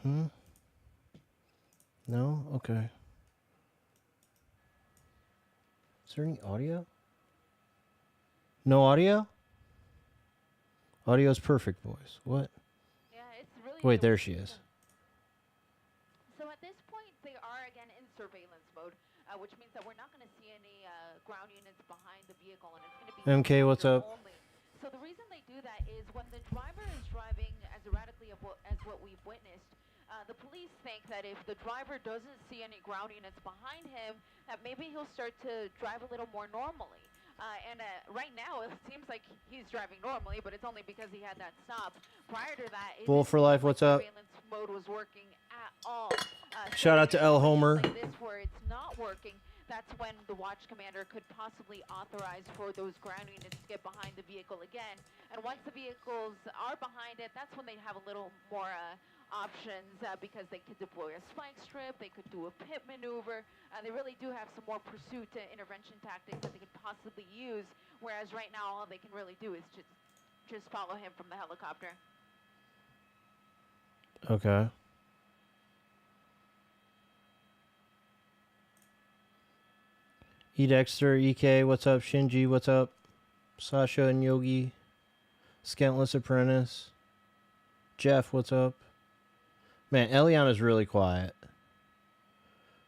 No? Okay. Is there any audio? No audio? Audio's perfect, boys. What? Yeah, it's really. Wait, there she is. So at this point, they are again in surveillance mode, which means that we're not going to see any ground units behind the vehicle, and it's going to be MK, what's up? only. So the reason they do that is when the driver is driving as erratically as what we've witnessed, the police think that if the driver doesn't see any ground units behind him, that maybe he'll start to drive a little more normally. Right now, it seems like he's driving normally, but it's only because he had that stop. Prior to that, Bull for life, what's up? Surveillance mode was working at all. Shout out to L Homer. Like this, where it's not working, that's when the watch commander could possibly authorize for those ground units to get behind the vehicle again. And once the vehicles are behind it, that's when they have a little more options because they could deploy a spike strip, they could do a pit maneuver. They really do have some more pursuit intervention tactics that they could possibly use, whereas right now all they can really do is just follow him from the helicopter. Okay. E Dexter, EK, what's up? Shinji, what's up? Sasha and Yogi. Scantless Apprentice. Jeff, what's up? Man, Eliana's really quiet.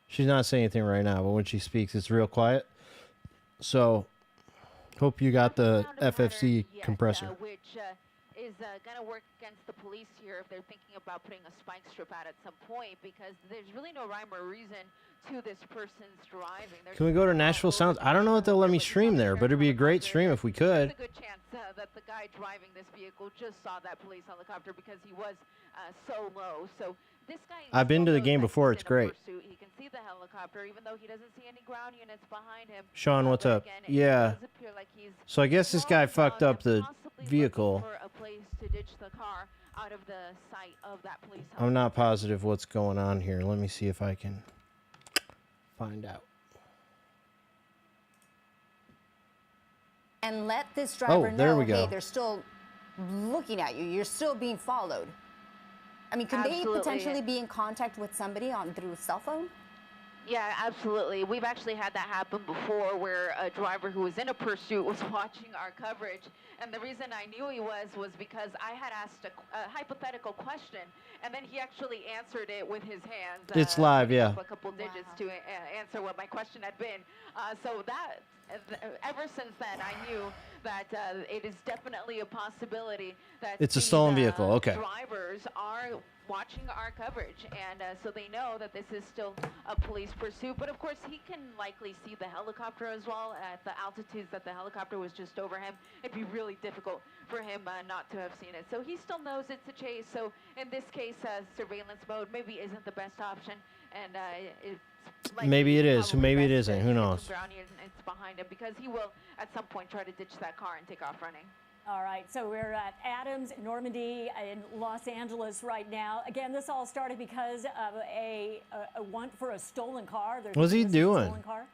She's not saying anything right now, but when she speaks, it's real quiet. So, hope you got the FFC compressor. Which is going to work against the police here if they're thinking about putting a spike strip out at some point, because there's really no rhyme or reason to this person's driving. Can we go to Nashville Sounds? I don't know if they'll let me stream there, but it'd be a great stream if we could. There's a good chance that the guy driving this vehicle just saw that police helicopter because he was so low. So this guy. I've been to the game before. It's great. He can see the helicopter, even though he doesn't see any ground units behind him. Sean, what's up? Again, yeah. So I guess this guy fucked up the vehicle. For a place to ditch the car out of the sight of that police helicopter. I'm not positive what's going on here. Let me see if I can find out. And let this driver know, we go. hey, they're still looking at you. You're still being followed. I mean, can they potentially be in contact with somebody through a cell phone? Yeah, absolutely. We've actually had that happen before, where a driver who was in a pursuit was watching our coverage. And the reason I knew he was because I had asked a hypothetical question, and then he actually answered it with his hands. It's live, yeah. A couple digits to answer what my question had been. So that, ever since then, I knew that it is definitely a possibility that it's a stolen vehicle. Okay. Drivers are watching our coverage, and so they know that this is still a police pursuit. But of course, he can likely see the helicopter as well at the altitudes that the helicopter was just over him. It'd be really difficult for him not to have seen it. So he still knows it's a chase. So in this case, surveillance mode maybe isn't the best option, and maybe it is. Maybe it isn't. Who knows? Ground units behind him, because he will at some point try to ditch that car and take off running. All right, so we're at Adams, Normandy, in Los Angeles right now. Again, this all started because of a want for a stolen car. What's he doing? Stolen car.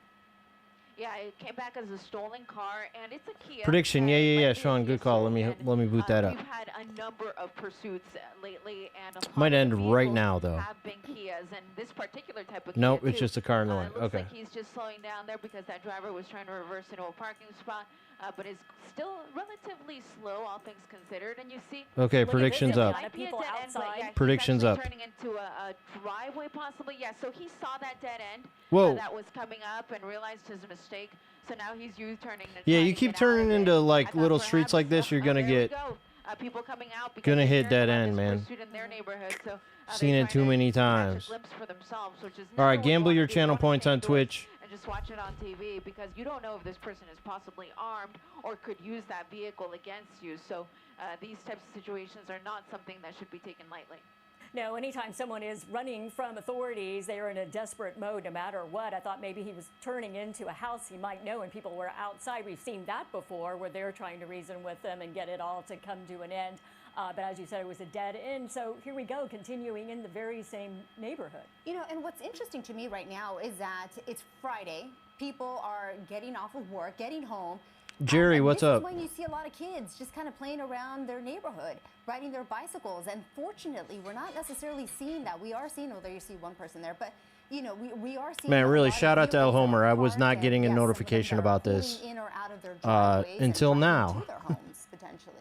Yeah, it came back as a stolen car, and it's a Kia. Prediction, yeah, Sean, good call. Let me boot that up. We've had a number of pursuits lately, and might end right now, though. Have been Kias, and this particular type of nope, Kia it's just a car annoying. Looks okay. Like he's just slowing down there because that driver was trying to reverse into a parking spot, but is still relatively slow, all things considered. And you see. Okay, predictions up. People outside. Predictions up. Turning into a driveway, possibly. Yeah. So he saw that dead end. Whoa. That was coming up and realized his mistake. So now he's U-turning. Yeah, you keep turning into like little streets like this, you're gonna get. People coming out gonna hit dead end, man. In their neighborhood, so, seen it too many times. All right, gamble your channel points on Twitch. And just watch it on TV, because you don't know if this person is possibly armed or could use that vehicle against you. So these types of situations are not something that should be taken lightly. No, anytime someone is running from authorities, they are in a desperate mode no matter what. I thought maybe he was turning into a house he might know and people were outside. We've seen that before, where they're trying to reason with them and get it all to come to an end. But as you said, it was a dead end. So here we go, continuing in the very same neighborhood. You know, and what's interesting to me right now is that it's Friday. People are getting off of work, getting home. Jerry, And what's this up? is when you see a lot of kids just kind of playing around their neighborhood, riding their bicycles. And fortunately, we're not necessarily seeing that. We are seeing, although you see one person there, but you know, we are seeing. Man, a really, lot of shout out to El vehicles that are Homer. I was parked, not and getting a yes, some of them notification that are about pulling this in or out of their driveways and until driving now. to their homes potentially.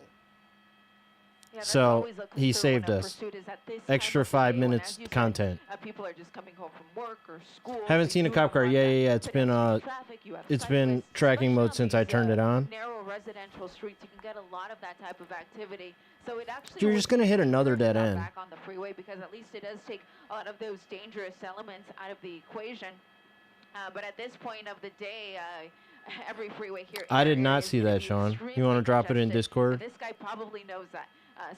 Yeah, that's So, always a he concern saved when a us. pursuit is at this time Extra of the 5 day when, minutes as you said, content. people are just coming home from work or school. Haven't so seen a you do cop have car. lots Yeah, of yeah, yeah. It's been pedestrian traffic, you have it's been cyclists, tracking especially mode on since I these, turned it on. narrow residential streets. You can get a lot of that type of activity. So it actually You're always just gonna hit makes another sense dead not end. back on the freeway because at least it does take a lot of those dangerous elements out of the equation. But at this point of the day, every freeway here. I did area not is see gonna that, be Sean. You extremely want to drop it in congested. Discord? And this guy probably knows that.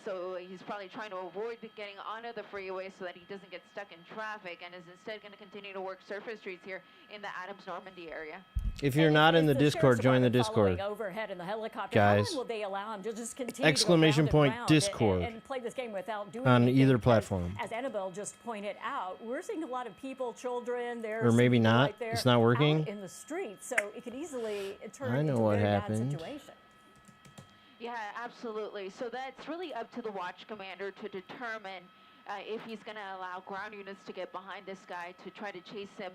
So he's probably trying to avoid getting onto the freeway so that he doesn't get stuck in traffic and is instead going to continue to work surface streets here in the Adams-Normandy area. If you're And not in is the Discord, sheriff's join the department following Discord. overhead in the helicopter. Guys. How long will they allow him to just continue Exclamation to go round point and round Discord. and play this game without doing On anything? either Because, platform. As Annabelle just pointed out, we're seeing a lot of people, children, there's Or some maybe people not. right there It's not working. out in the streets, so it could easily turn I know into what a very happened. bad situation. Yeah, absolutely. So that's really up to the watch commander to determine if he's going to allow ground units to get behind this guy to try to chase him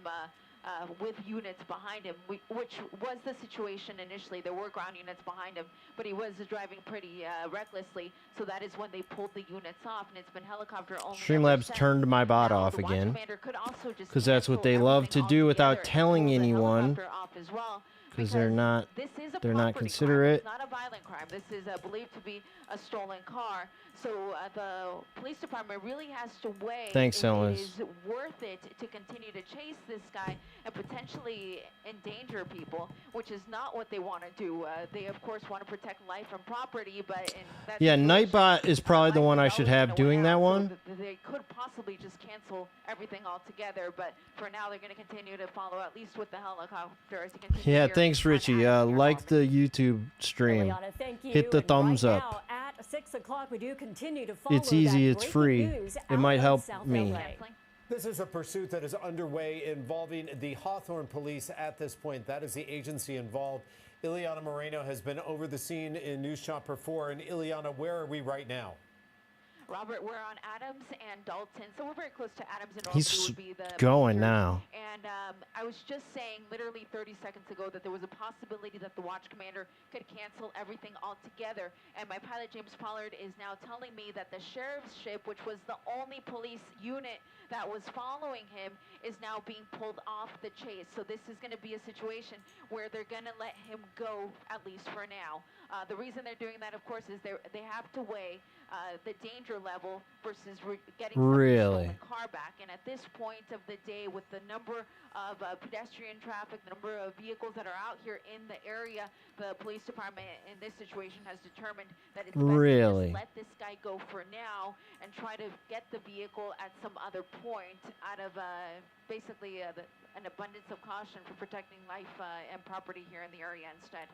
with units behind him, which was the situation initially. There were ground units behind him, but he was driving pretty recklessly. So that is when they pulled the units off, and it's been helicopter only. Streamlabs turned my bot Now, off the watch again. commander could also just Because that's what cancel they love to everything do without altogether and telling pull the anyone. helicopter off as well, Because they're because not. this is a They're not property considerate. crime. It's not a violent crime. This is believed to be a stolen car. So the police department really has to weigh Thanks, if Silas. it is worth it to continue to chase this guy and potentially endanger people, which is not what they want to do. They, of course, want to protect life and property, but in that Yeah, situation, Nightbot is probably the life one I is should always have gonna doing win that out, so one. they could possibly just cancel everything altogether, but for now they're going to continue to follow, at least with the helicopter, as you can see Yeah, here thanks, on Richie. Adams Like Normandy. the YouTube stream. Liliana, thank you. Hit the And thumbs right up. Now, at 6 o'clock, we do continue to follow It's easy, that it's breaking free. news It out might of help South me. LA. This is a pursuit that is underway involving the Hawthorne police at this point. That is the agency involved. Ileana Moreno has been over the scene in News Chopper 4. And Ileana, where are we right now? Robert, we're on Adams and Dalton, so we're very close to Adams and He's Normandy would be the going major. now. And I was just saying literally 30 seconds ago that there was a possibility that the watch commander could cancel everything altogether. And my pilot, James Pollard, is now telling me that the sheriff's ship, which was the only police unit that was following him, is now being pulled off the chase. So this is going to be a situation where they're going to let him go, at least for now. The reason they're doing that, of course, is they have to weigh the danger level versus getting Really? stolen car back. And at this point of the day, with the number of pedestrian traffic, the number of vehicles that are out here in the area, the police department in this situation has determined that it's best to Really? just let this guy go for now and try to get the vehicle at some other point out of basically an abundance of caution for protecting life and property here in the area instead.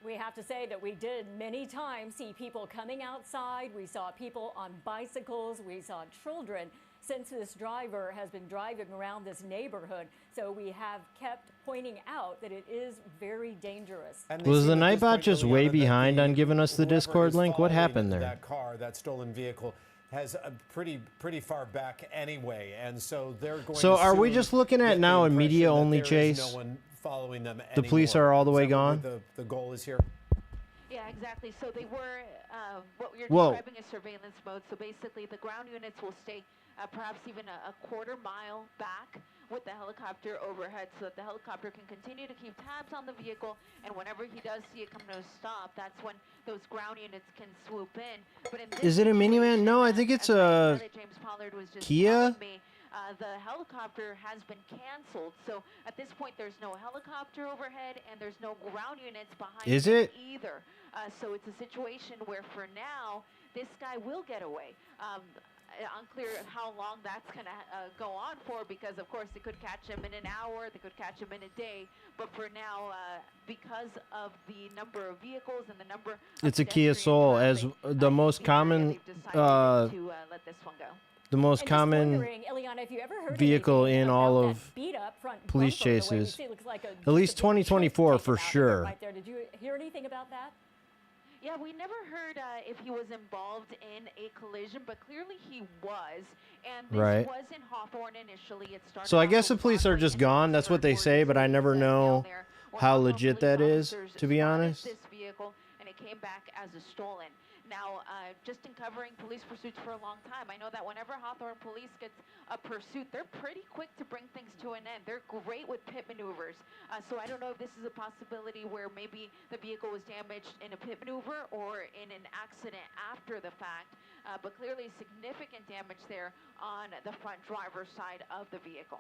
We have to say that we did many times see people coming outside. We saw people on bicycles. We saw children since this driver has been driving around this neighborhood. So we have kept pointing out that it is very dangerous. And they Was seem the at this Nightbot point, just Ileana, way that behind the- on giving us the whoever Discord is link? What following happened there? That car, that stolen vehicle, has a pretty far back anyway, and so they're going. So to are we soon just looking at get the now a impression media-only that there is chase? No one following them The police anymore. are all the Is way that what gone? The goal is here. Yeah, exactly. So they were what you're Whoa. describing as surveillance mode. So basically, the ground units will stay perhaps even a quarter mile back with the helicopter overhead, so that the helicopter can continue to keep tabs on the vehicle. And whenever he does see it come to a stop, that's when those ground units can swoop in. But in this Is it a minivan? situation, No, I think it's as my a pilot, James Pollard, was just Kia? telling me, the helicopter has been canceled. So at this point, there's no helicopter overhead and there's no ground units behind Is him it? either. So it's a situation where for now, this guy will get away. Unclear how long that's going to go on for, because of course they could catch him in an hour, they could catch him in a day, but for now, because of the number of vehicles and the number of It's a Kia pedestrian Soul, as traffic, the in most the area, common they've decided to let this one go. the most And just common wondering, Ileana, if you ever heard vehicle anything in about all that of beat up front police bumper, the way we chases. see it looks like At least just a big chunk 2024 taken for out of it sure. Right there. Did you hear anything about that? Yeah, we never heard if he was involved in a collision, but clearly he was. And this Right. was in Hawthorne initially. It started So I off guess on the police are Broadway just and gone. That's what Oxford, they where say, but I police never down know there, where how Hawthorne legit police that is, officers to be spotted honest. this vehicle, and it came back as a stolen. Now, just in covering police pursuits for a long time, I know that whenever Hawthorne police gets a pursuit, they're pretty quick to bring things to an end. They're great with pit maneuvers. So I don't know if this is a possibility where maybe the vehicle was damaged in a pit maneuver or in an accident after the fact, but clearly significant damage there on the front driver's side of the vehicle.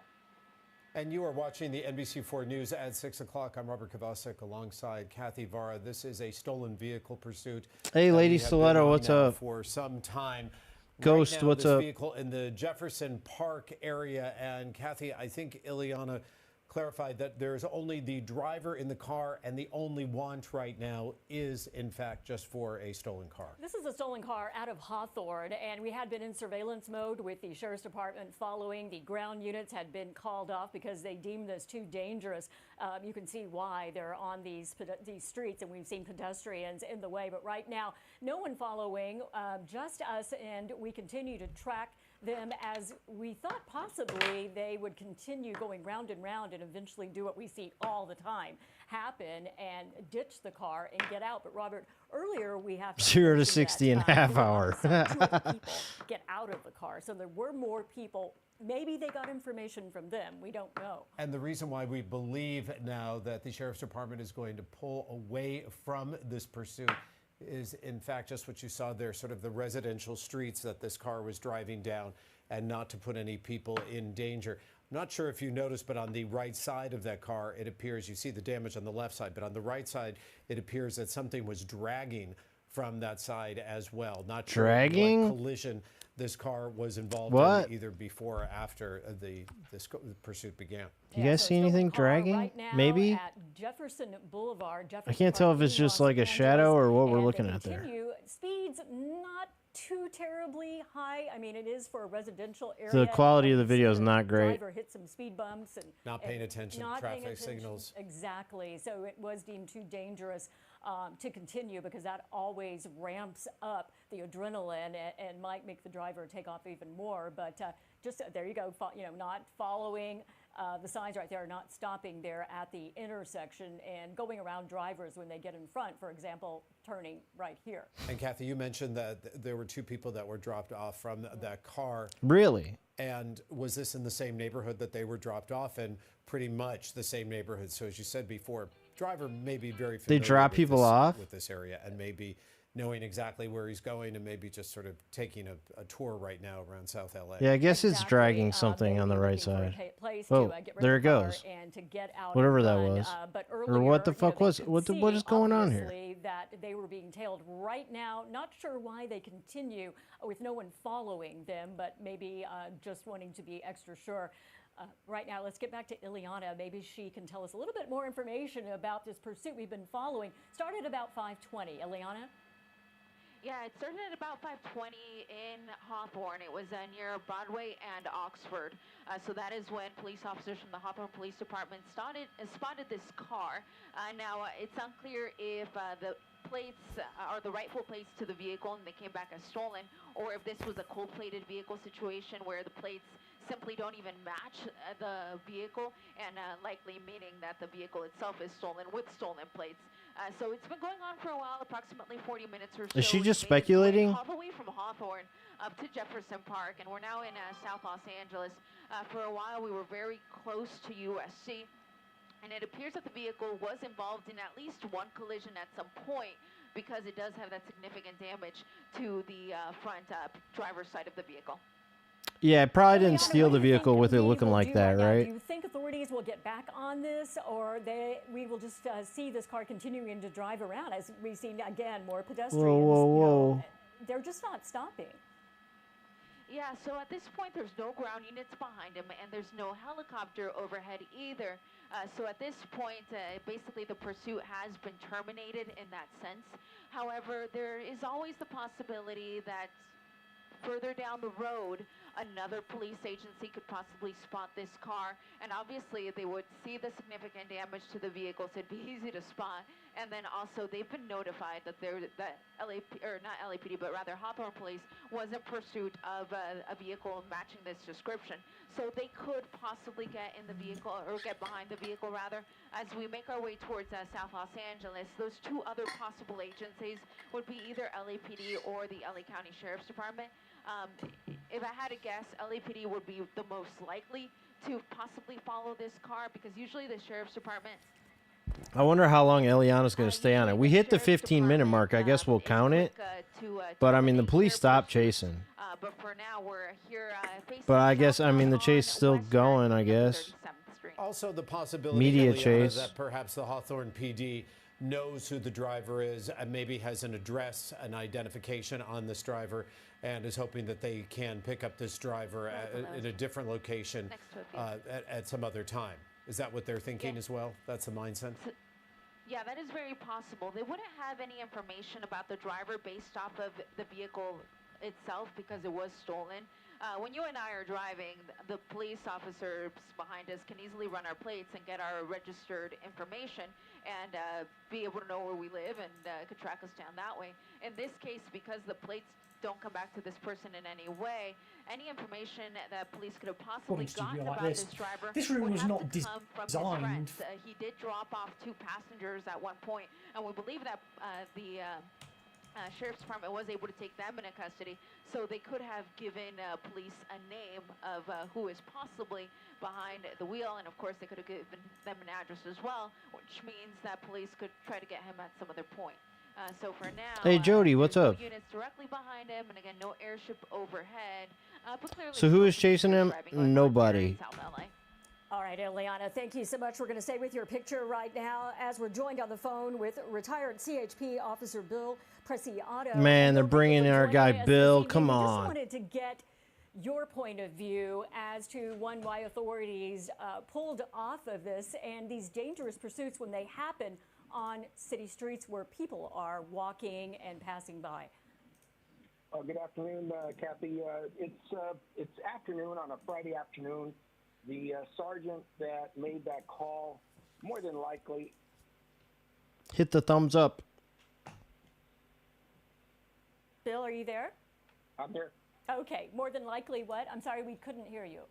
And you are watching the NBC4 News at 6 o'clock. I'm Robert Kovasik alongside Kathy Vara. This is a stolen vehicle pursuit. Hey, that Lady we have been Stiletto, on what's now up? For some time. Ghost, right now, what's this up? vehicle in the Jefferson Park area. And Kathy, I think Ileana clarified that there's only the driver in the car, and the only want right now is, in fact, just for a stolen car. This is a stolen car out of Hawthorne, and we had been in surveillance mode with the Sheriff's Department following. The ground units had been called off because they deemed this too dangerous. You can see why they're on these streets, and we've seen pedestrians in the way. But right now, no one following, just us, and we continue to track them as we thought possibly they would continue going round and round and eventually do what we see all the time happen and ditch the car and get out. But Robert, earlier we have 0 to 60 in half hour. Two other people get out of the car, so there were more people. Maybe they got information from them. We don't know. And the reason why we believe now that the Sheriff's Department is going to pull away from this pursuit is, in fact, just what you saw there, sort of the residential streets that this car was driving down, and not to put any people in danger. I'm not sure if you noticed, but on the right side of that car, it appears, you see the damage on the left side, but on the right side, it appears that something was dragging from that side as well. Not sure Dragging? what collision this car was involved What? in, either before or after the pursuit began. You guys see anything dragging? Right now Maybe? at Jefferson Boulevard. Jefferson I can't tell Park if it's in just Los like a Angeles, shadow or what we're and looking they at there. continue. Speeds not too terribly high. I mean, it is for a residential area. The quality of the You video is see not great. Driver hit some speed bumps and Not paying attention to not paying traffic attention. signals. Exactly. So it was deemed too dangerous to continue, because that always ramps up the adrenaline and might make the driver take off even more. But just there you go. Not following the signs right there, not stopping there at the intersection and going around drivers when they get in front, for example, turning right here. And Kathy, you mentioned that there were two people that were dropped off from that car. Really? And was this in the same neighborhood that they were dropped off in? Pretty much the same neighborhood. So as you said before, driver may be very familiar They drop with people this, off? with this area, and maybe knowing exactly where he's going, and maybe just sort of taking a tour right now around South LA. Yeah, I guess it's Exactly. dragging something They on the were right looking for a side. place Oh, to, get rid there of it the car goes. and to get out Whatever and that run. was. But Or what the earlier, fuck they was- could what see, is going on here? obviously, that they were being tailed right now. Not sure why they continue with no one following them, but maybe just wanting to be extra sure. Right now, let's get back to Ileana. Maybe she can tell us a little bit more information about this pursuit we've been following. Started about 5:20. Ileana? Yeah, it started at about 5:20 in Hawthorne. It was near Broadway and Oxford. So that is when police officers from the Hawthorne Police Department spotted this car. Now, it's unclear if the plates are the rightful plates to the vehicle and they came back as stolen, or if this was a cold-plated vehicle situation where the plates simply don't even match the vehicle, and likely meaning that the vehicle itself is stolen with stolen plates. So it's been going on for a while, approximately 40 minutes or so. Is she It just made its way speculating? all the way from Hawthorne up to Jefferson Park, and we're now in South Los Angeles. For a while, we were very close to USC, and it appears that the vehicle was involved in at least one collision at some point, because it does have that significant damage to the front driver's side of the vehicle. Yeah, it probably didn't Ileana, steal what the do you think vehicle with it we looking will like do that, now? right? Do you think authorities will get back on this, or we will just see this car continuing to drive around as we've seen, again, more pedestrians? whoa. They're just not stopping. Yeah, so at this point, there's no ground units behind him, and there's no helicopter overhead either. So at this point, basically the pursuit has been terminated in that sense. However, there is always the possibility that further down the road, another police agency could possibly spot this car, and obviously they would see the significant damage to the vehicle, so it'd be easy to spot. And then also they've been notified that that not LAPD, but rather Hawthorne Police was in pursuit of a vehicle matching this description. So they could possibly get in the vehicle, or get behind the vehicle rather, as we make our way towards South Los Angeles. Those two other possible agencies would be either LAPD or the LA County Sheriff's Department. If I had to guess, LAPD would be the most likely to possibly follow this car, because usually the Sheriff's Department... I wonder how long Eliana's going to stay on it. We hit the 15-minute mark. I guess we'll count it. But, I mean, the police stopped chasing. But for now, we're here facing... But I guess, I mean, the chase is still going, I guess. Also the possibility, Media Eliana, chase. that perhaps the Hawthorne PD knows who the driver is and maybe has an address, an identification on this driver, and is hoping that they can pick up this driver in a different location at some other time. Is that what they're thinking as well? That's the mindset? Yeah, that is very possible. They wouldn't have any information about the driver based off of the vehicle itself because it was stolen. When you and I are driving, the police officers behind us can easily run our plates and get our registered information and be able to know where we live and could track us down that way. In this case, because the plates don't come back to this person in any way, any information that police could have possibly gotten about this driver would have to come from his friends. He did drop off 2 passengers at one point, and we believe that the Sheriff's Department was able to take them into custody, so they could have given police a name of who is possibly behind the wheel, and of course they could have given them an address as well, which means that police could try to get him at some other point. So for now, hey Jody, what's up? Units directly behind him, and again, no airship overhead. But clearly So who is chasing him? Nobody. All right, Eliana, thank you so much. We're going to stay with your picture right now as we're joined on the phone with retired CHP Officer Bill Preciado. Man, they're bringing in our guy Bill. Come on. I just wanted to get your point of view as to why authorities pulled off of this and these dangerous pursuits when they happen on city streets where people are walking and passing by. Good afternoon, Kathy. It's afternoon on a Friday afternoon. The sergeant that made that call, more than likely... Hit the thumbs up. Bill, are you there? I'm here. Okay, more than likely what? I'm sorry, we couldn't hear you.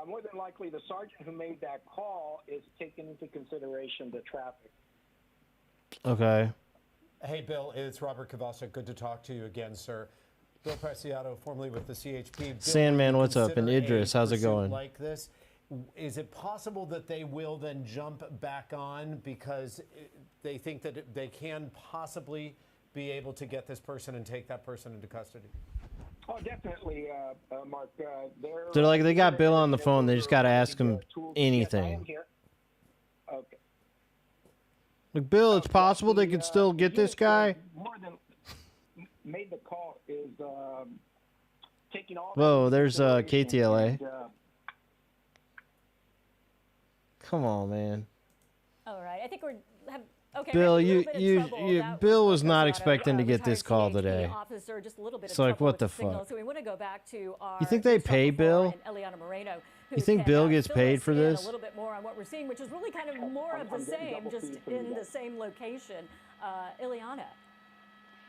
More than likely, the sergeant who made that call is taking into consideration the traffic. Okay. Hey, Bill, it's Robert Kavasa. Good to talk to you again, sir. Bill Preciado, formerly with the CHP. Bill, Sandman, what's up? And Idris, how's it going? Like this, is it possible that they will then jump back on because they think that they can possibly be able to get this person and take that person into custody? Oh, definitely, Mark. They're like, they got Bill on the phone. They just got to ask him anything. Yes, I am here. Okay. Look, Bill, it's possible they could still get this guy? More than made the call is taking all... Whoa, there's KTLA. Come on, man. All right, I think we're... Okay, Bill, Bill was was not Preciado, expecting to get this retired call CHP today. Officer, just a little bit It's of like, trouble what with the signal. fuck? So we want to go back to our... You think they pay Bill? And Eliana Moreno, who You think can, Bill gets fill paid us for in this? A little bit more on what we're seeing, which is really kind of more of the same, just in the same location. Eliana.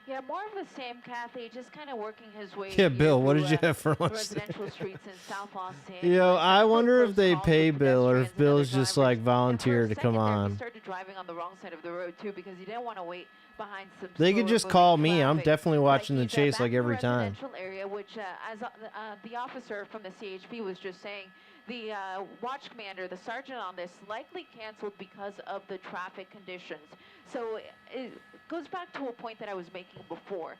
Yeah, more of the same, Kathy, just kind of working his way Yeah, Bill, what through, did you have for lunch residential streets in South Los Angeles. Yo, I wonder if they Close calls pay with Bill or if pedestrians and Bill's other just drivers. like And for a volunteer to second come there, on. He started driving on the wrong side of the road, too, because he didn't want to wait behind some They could slower just moving call me. I'm traffic. definitely watching the He's, chase back like in the every time. residential area, which, as the officer from the CHP was just saying, the watch commander, the sergeant on this, likely canceled because of the traffic conditions. So it goes back to a point that I was making before.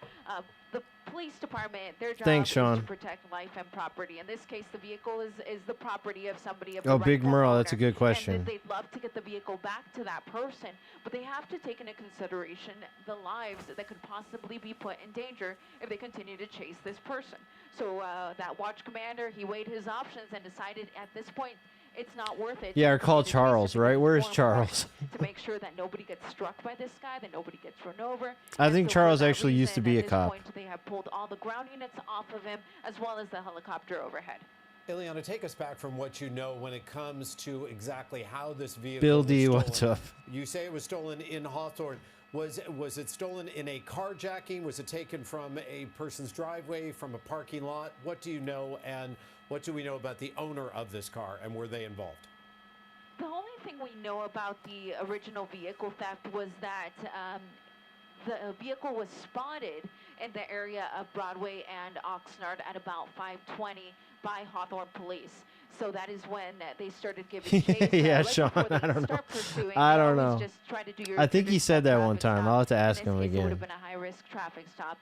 The police department, their job Thanks, is Sean. to protect life and property. In this case, the vehicle is the property of somebody of Oh, the Big rightful Merle, owner. that's a good question. And they'd love to get the vehicle back to that person, but they have to take into consideration the lives that could possibly be put in danger if they continue to chase this person. So that watch commander, he weighed his options and decided at this point it's not worth it. Yeah, or to call continue to chase Charles, him right? because Where it's is more important Charles? to make sure that nobody gets struck by this guy, that nobody gets run over. I And think so for Charles that actually used to reason, be at a this cop. point, they have pulled all the ground units off of him, as well as the helicopter overhead. Ileana, take us back from what you know when it comes to exactly how this vehicle Bill was D, stolen. what's up? You say it was stolen in Hawthorne. Was it stolen in a carjacking? Was it taken from a person's driveway, from a parking lot? What do you know, and what do we know about the owner of this car, and were they involved? The only thing we know about the original vehicle theft was that the vehicle was spotted in the area of Broadway and Oxnard at about 5:20 by Hawthorne police. So that is when they started giving chase. Yeah, right Sean, before they I don't know. start pursuing, I they don't always know. just try to do your I think he said that one traffic time. stop. I'll have to In ask this him case, It would again. have been a high-risk traffic stop.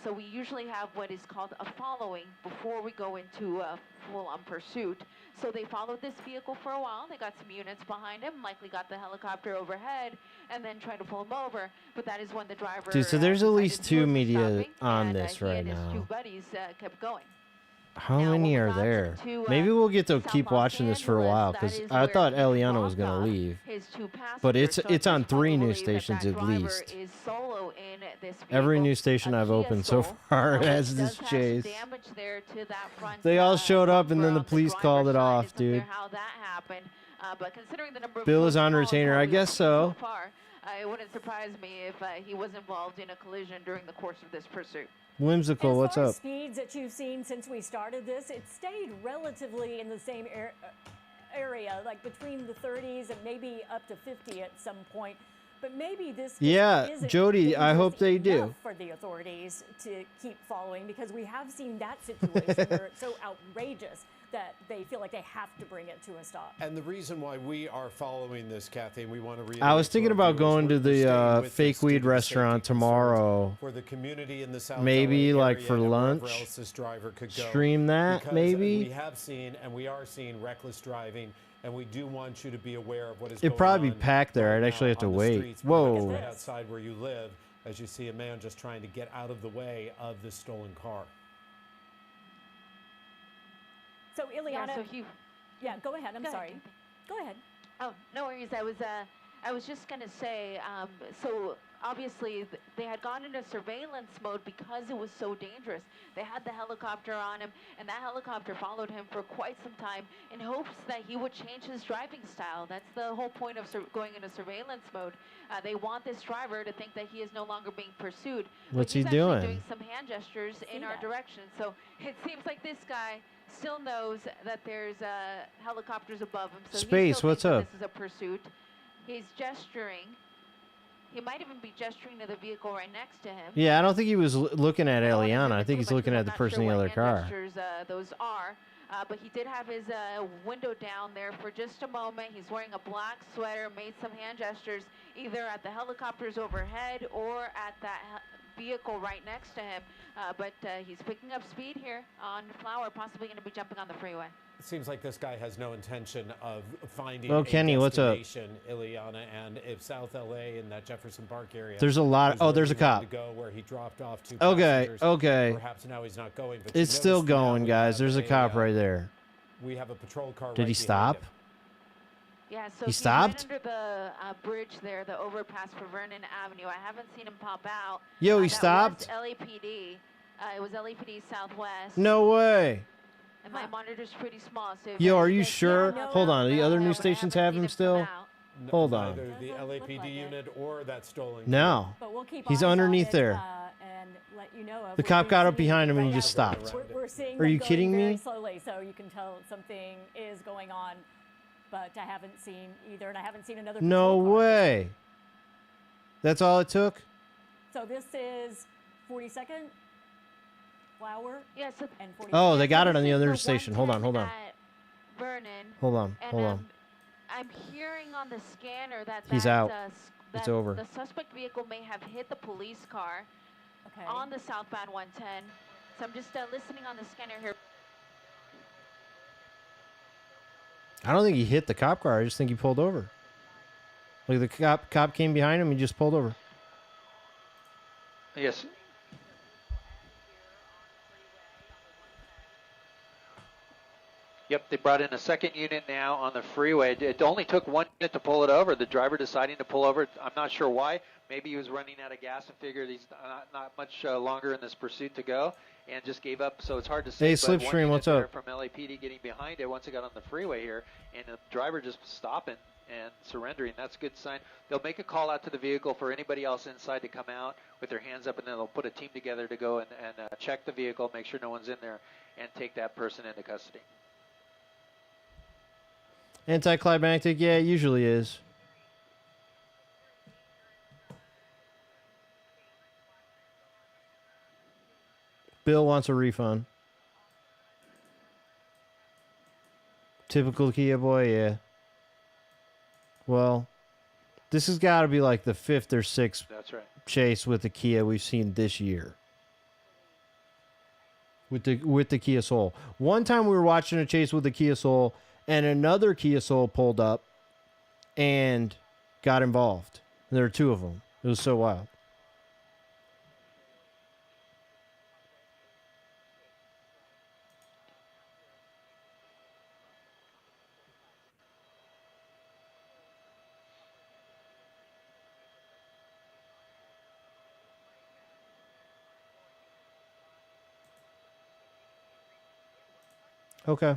So we usually have what is called a following before we go into a full-on pursuit. So they followed this vehicle for a while. They got some units behind him, likely got the helicopter overhead, and then tried to pull him over. But that is when the driver. Dude, so there's at decided least he 2 wasn't media stopping, on and, this he right and his now. 2 buddies kept going. How Now, when many we are got there? to, Maybe we'll get to South keep Los watching this for a Angeles, while that because is I where thought he Eliana was dropped gonna off leave. his 2 But passengers. it's So on most 3 probably news that stations at driver least. is solo in this Every vehicle, news station a I've Kia opened so Soul, far which has this does have chase. damage there to that front, They all showed up and then the bumper on police driver's called it side. off, It's unclear dude. how that happened, but considering the number of Bill is close on calls retainer. that I we've guess seen so. far, it wouldn't surprise me if he was involved in a collision during the course of this pursuit. Whimsical, As what's far as up? speeds that you've seen since we started this, it stayed relatively in the same area, like between the 30s and maybe up to 50 at some point. But maybe this just Yeah, isn't Jody, I hope they dangerous do. enough for the authorities to keep following, because we have seen that situation where it's so outrageous that they feel like they have to bring it to a stop. And the reason why we are following this, Kathy, and we want to reiterate I was thinking to our about viewers, going to we're staying the with fake this due weed to the safety restaurant concerns tomorrow. for the community in the South Maybe, LA like, area for and wherever lunch. else this driver could go. Stream that, Because maybe? we have seen and we are seeing reckless driving, and we do want you to be aware of what is It'd going probably on be packed there. right I'd actually now have to on the wait. streets, Whoa. perhaps right Yes. outside where you live, as you see a man just trying to get out of the way of this stolen car. So, Ileana, Yeah, so he. yeah, go ahead. I'm Go ahead, sorry. Kathy. Go ahead. Oh, no worries. I was just gonna say, so obviously they had gone into surveillance mode because it was so dangerous. They had the helicopter on him, and that helicopter followed him for quite some time in hopes that he would change his driving style. That's the whole point of going into surveillance mode. They want this driver to think that he is no longer being pursued. But What's he's he actually doing? doing some hand gestures in our that. direction. So it seems like this guy still knows that there's helicopters above him. So he Space, still what's thinks that up? This is a pursuit. He's gesturing. He might even be gesturing to the vehicle right next to him. Yeah, I don't think he was looking at I don't wanna Eliana. zoom I in think too he's much looking 'cause at I'm the not person sure in the what other hand car. gestures those are. But he did have his window down there for just a moment. He's wearing a black sweater, made some hand gestures either at the helicopters overhead or at that vehicle right next to him. But he's picking up speed here on Flower, possibly going to be jumping on the freeway. It seems like this guy has no intention of finding Well, a Kenny, what's up? destination, Ileana, and if South LA in that Jefferson Park area. There's a lot. was Oh, where there's he a cop. wanted to go where he dropped off 2 Okay, passengers, okay. Perhaps now he's not going, but It's you still notice now going, we guys. have There's a cop right there. We have a patrol car. Did right he behind stop? him. Yeah, so He he's stopped? right under the bridge there, the overpass for Vernon Avenue. I haven't seen him pop out. Yo, he that stopped? Was LAPD. It was LAPD Southwest. No way. And my monitor's pretty small, so. if Yo, I are see you that sure? camera Hold on, the out, other but news I stations haven't have seen him come still? out. Hold on. Neither the Doesn't look LAPD like it. unit or that stolen. No. But we'll keep He's eyes on underneath it, there. And let you know of. The We've cop been got up seeing behind him and he them just going- stopped. We're seeing Are them you going kidding very me? slowly, so you can tell something is going on. But I haven't seen either, and I haven't seen another. No patrol car. way. That's all it took? So this is 42nd Flower Yeah, so. and 40. Oh, they so got it this on the is other station. Hold on, 110 hold on. at Vernon. Hold on, And hold on. I'm hearing on the scanner that He's that, out. that It's over. the suspect vehicle may have hit the police car Okay. on the southbound 110. So I'm just listening on the scanner here. I don't think he hit the cop car. I just think he pulled over. Like the cop came behind him and he just pulled over. Yes. Yep, they brought in a second unit now on the freeway. It only took 1 minute to pull it over. The driver deciding to pull over. I'm not sure why. Maybe he was running out of gas and figured he's not much longer in this pursuit to go, and just gave up. So it's hard to say. Hey, but one Slipstream, unit what's there up? from LAPD getting behind it once it got on the freeway here, and the driver just stopping and surrendering. That's a good sign. They'll make a call out to the vehicle for anybody else inside to come out with their hands up, and then they'll put a team together to go and check the vehicle, make sure no one's in there, and take that person into custody. Anticlimactic? Yeah, it usually is. Bill wants a refund. Typical Kia boy, yeah. Well, this has got to be like the 5th or 6th That's right. chase with the Kia we've seen this year. With the Kia Soul. One time we were watching a chase with the Kia Soul, and another Kia Soul pulled up and got involved. There were 2 of them. It was so wild. Okay.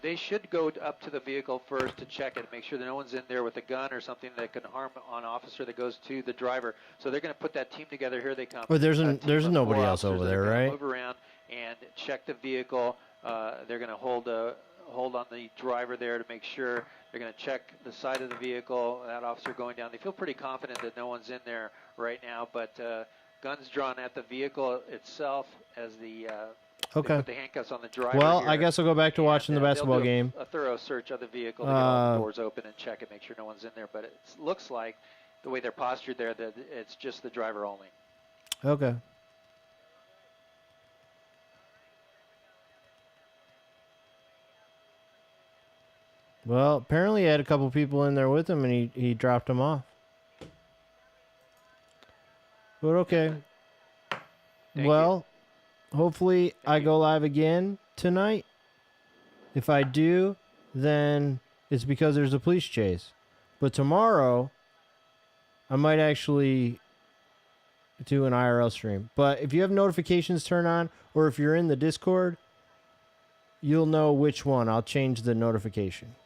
They should go up to the vehicle first to check it, make sure that no one's in there with a gun or something that can harm an officer that goes to the driver. So they're going to put that team together. Here they come. Well, there's A team of nobody 4 else over officers that there, are gonna right? Move around and check the vehicle. They're going to hold on the driver there to make sure. They're going to check the side of the vehicle. That officer going down. They feel pretty confident that no one's in there right now, but guns drawn at the vehicle itself as the. Okay. They put the handcuffs on the driver. Well, here, I guess I'll go back to watching the they'll basketball do game. A thorough search of the vehicle to get all the doors open and check it, make sure no one's in there. But it looks like the way they're postured there that it's just the driver only. Okay. Well, apparently he had a couple people in there with him, and he dropped them off. But okay. Thank Well, hopefully I go live again tonight. If I do, then it's because there's a police chase. But tomorrow, I might actually do an IRL stream. But if you have notifications turned on, or if you're in the Discord, you'll know which one. I'll change the notification.